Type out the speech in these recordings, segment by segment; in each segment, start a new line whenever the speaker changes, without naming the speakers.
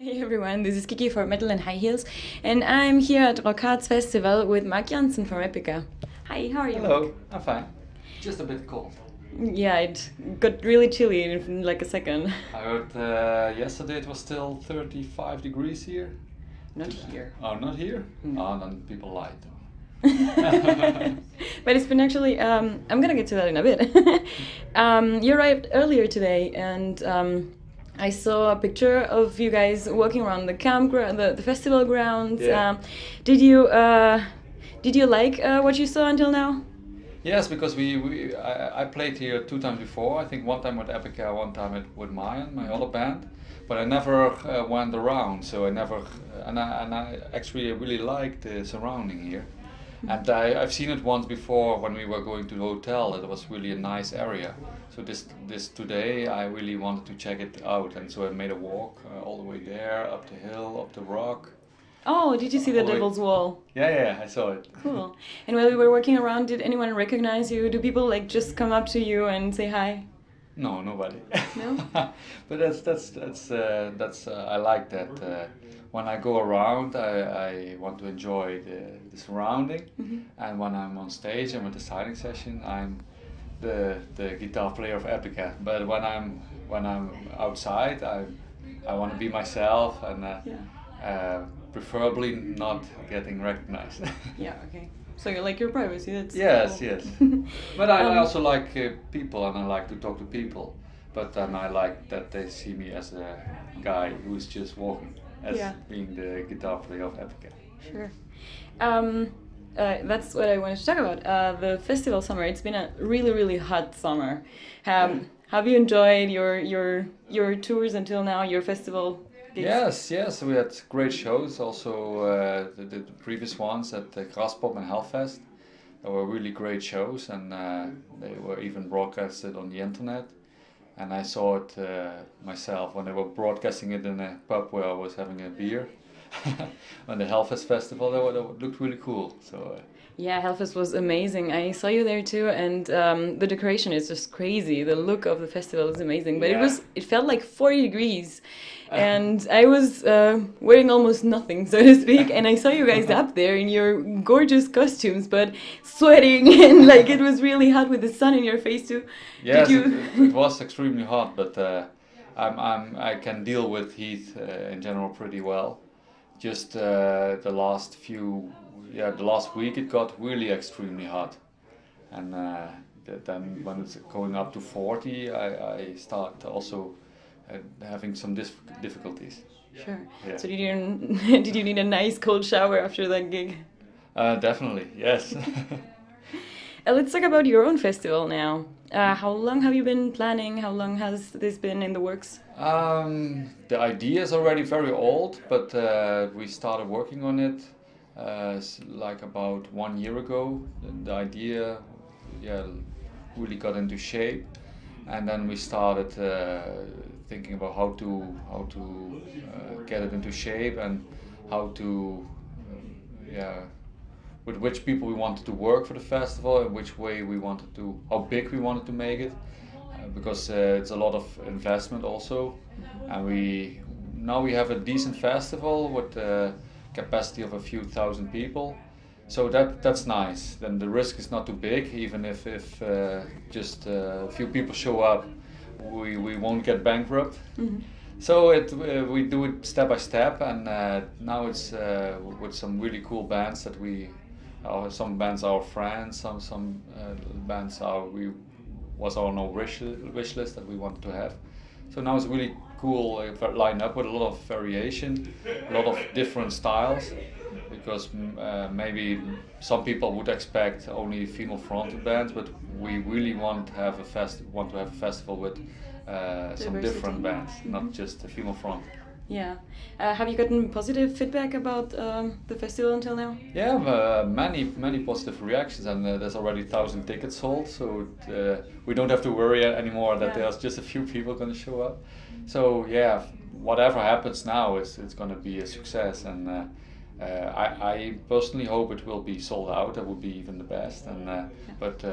Hey everyone, this is Kiki for Metal and High Heels, and I'm here at Rock Harz Festival with Mark Jansen from Epica. Hi, how are you?
Hello,
Mark?
I'm fine. Just a bit cold.
Yeah, it got really chilly in like a second.
I heard yesterday it was still 35 degrees here.
Not here.
Oh, not here?
Mm.
Oh, then people lied.
But it's been actually, I'm gonna get to that in a bit. You arrived earlier today, and I saw a picture of you guys walking around the campground, the festival grounds.
Yeah.
Did you like what you saw until now?
Yes, because I played here 2 times before. I think one time with Epica, one time with Mayan, my other band. But I never went around, so I never, and I actually really like the surrounding here. And I've seen it once before when we were going to the hotel. It was really a nice area. So this today I really wanted to check it out, and so I made a walk all the way there, up the hill, up the rock.
Oh, did you see the Devil's Wall?
Yeah, I saw it.
Cool. And while we were walking around, did anyone recognize you? Do people like just come up to you and say hi?
No, nobody.
No?
But that's I like that. When I go around, I want to enjoy the surrounding, and when I'm on stage and with the signing session, I'm the guitar player of Epica. But when I'm outside, I want to be myself and preferably not getting recognized.
Yeah. Okay. So you like your privacy? That's
Yes,
cool.
yes. But I also like people, and I like to talk to people. But then I like that they see me as a guy who's just walking, as being the guitar player of Epica.
Sure. That's what I wanted to talk about. The festival summer. It's been a really hot summer. Have you enjoyed your tours until now? Your festival gigs?
Yes. We had great shows. Also, the previous ones at the Graspop and Hellfest. They were really great shows, and they were even broadcasted on the internet. And I saw it myself when they were broadcasting it in a pub where I was having a beer on the Hellfest festival. They looked really cool. So.
Yeah, Hellfest was amazing. I saw you there too, and the decoration is just crazy. The look of the festival is amazing, but it felt like 40 degrees, and I was wearing almost nothing, so to speak. And I saw you guys up there in your gorgeous costumes, but sweating and like it was really hot with the sun in your face too.
Yes, it was extremely hot, but I can deal with heat in general pretty well. Just the last week it got really extremely hot, and then when it's going up to 40, I start also having some difficulties.
Sure.
Yeah.
So did you need a nice cold shower after that gig?
Definitely, yes.
Let's talk about your own festival now. How long have you been planning? How long has this been in the works?
The idea is already very old, but we started working on it like about 1 year ago. The idea, really got into shape, and then we started thinking about how to get it into shape and how to with which people we wanted to work for the festival and which way we wanted to, how big we wanted to make it, because it's a lot of investment also, and now we have a decent festival with a capacity of a few thousand people, so that's nice. Then the risk is not too big, even if just a few people show up, we won't get bankrupt. So we do it step by step, and now it's with some really cool bands that some bands are friends, some bands was on our wish list that we wanted to have. So now it's really cool line up with a lot of variation, a lot of different styles, because maybe some people would expect only female fronted bands, but we really want to have a festival with some different bands, not just a female front.
Yeah. Have you gotten positive feedback about the festival until now?
Yeah, many positive reactions, and there's already 1,000 tickets sold, so we don't have to worry anymore that there's just a few people going to show up. So yeah, whatever happens now, it's going to be a success, and I personally hope it will be sold out. That would be even the best, but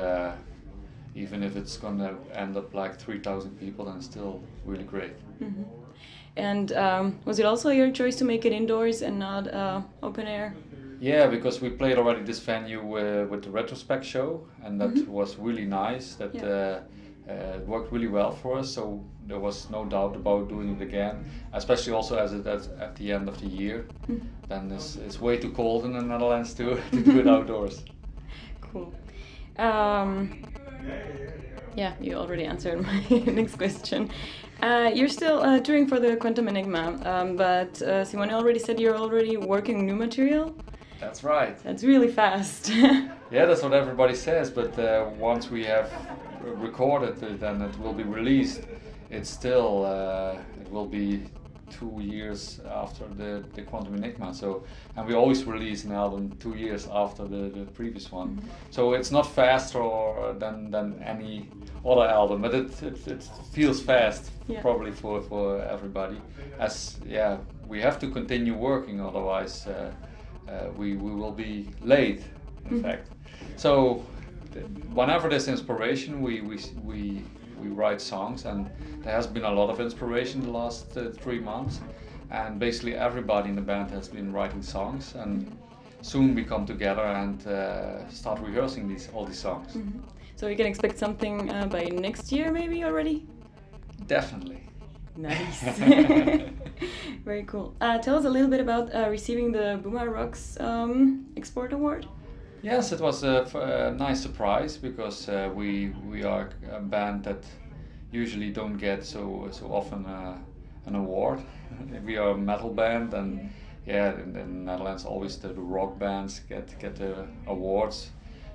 even if it's going to end up like 3,000 people, then it's still really great.
And was it also your choice to make it indoors and not open air?
Yeah, because we played already this venue with the retrospect show, and that was really nice. That it worked really well for us, so there was no doubt about doing it again. Especially also as it's at the end of the year, then it's way too cold in the Netherlands to do it outdoors.
Cool. Yeah, you already answered my next question. You're still touring for the Quantum Enigma, but Simone already said you're already working new material.
That's right.
That's really fast.
Yeah, that's what everybody says, but once we have recorded it and it will be released, it's still, it will be 2 years after the Quantum Enigma. So, and we always release an album 2 years after the previous one. So it's not faster than any other album, but it feels fast, probably for everybody. As we have to continue working, otherwise we will be late, in fact. So whenever there's inspiration, we write songs, and there has been a lot of inspiration the last 3 months, and basically everybody in the band has been writing songs, and soon we come together and start rehearsing all these songs.
So we can expect something by next year maybe already?
Definitely.
Nice. Very cool. Tell us a little bit about receiving the Boomer Rocks Export Award.
Yes, it was a nice surprise, because we are a band that usually don't get so often an award. We are a metal band, and in the Netherlands always the rock bands get the awards,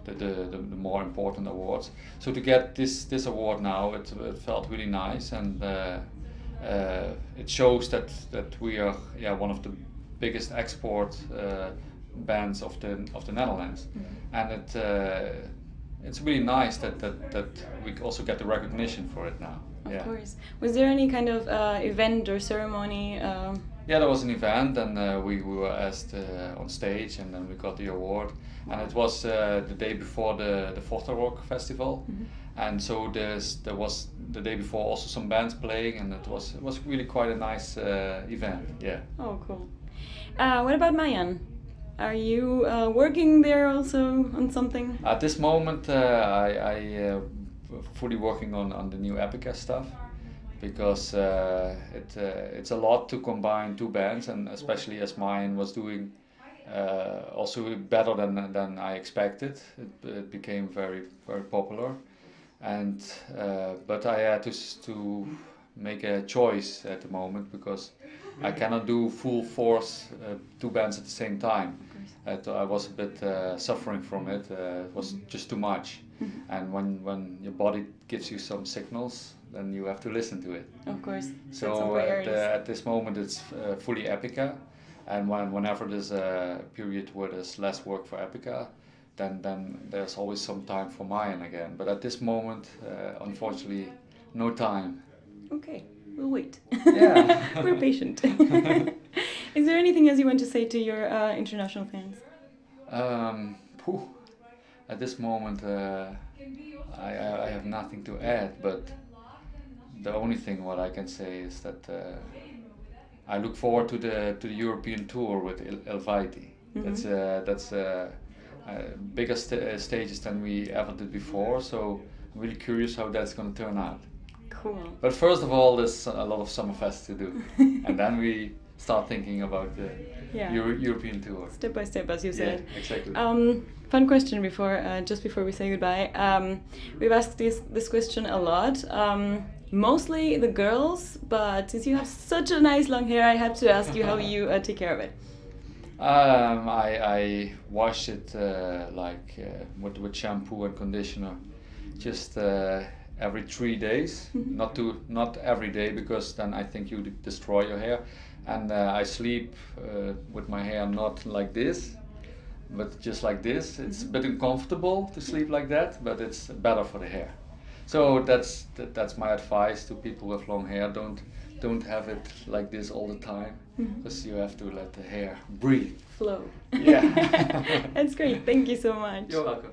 the more important awards. So to get this award now, it felt really nice, and it shows that we are one of the biggest export bands of the Netherlands, and it's really nice that we also get the recognition for it now.
Of course. Was there any kind of event or ceremony?
Yeah, there was an event, and we were asked on stage, and then we got the award. And it was the day before the Rock Festival, and so there was the day before also some bands playing, and it was really quite a nice event. Yeah.
Oh, cool. What about Mayan? Are you working there also on something?
At this moment, I fully working on the new Epica stuff, because it's a lot to combine 2 bands, and especially as Mayan was doing also better than I expected. It became very popular, and but I had to make a choice at the moment, because I cannot do full force 2 bands at the same time. I was a bit suffering from it. It was just too much. And when your body gives you some signals, then you have to listen to it.
Of course.
So at this moment it's fully Epica, and whenever there's a period where there's less work for Epica, then there's always some time for Mayan again. But at this moment, unfortunately, no time.
Okay, we'll wait.
Yeah.
We're patient. Is there anything else you want to say to your international fans?
At this moment, I have nothing to add, but the only thing what I can say is that I look forward to the European tour with Elviti. That's bigger stages than we ever did before, so I'm really curious how that's going to turn out.
Cool.
But first of all, there's a lot of Summerfest to do, and then we start thinking about the European tour.
Step by step, as you said.
Yeah, exactly.
Fun question just before we say goodbye. We've asked this question a lot. Mostly the girls, but since you have such a nice long hair, I have to ask you how you take care of it.
I wash it with shampoo and conditioner, just every 3 days. Not every day, because then I think you destroy your hair. And I sleep with my hair not like this, but just like this. It's a bit uncomfortable to sleep like that, but it's better for the hair. So that's my advice to people with long hair. Don't have it like this all the time, because you have to let the hair breathe.
Flow.
Yeah.
That's great. Thank you so much.
You're welcome.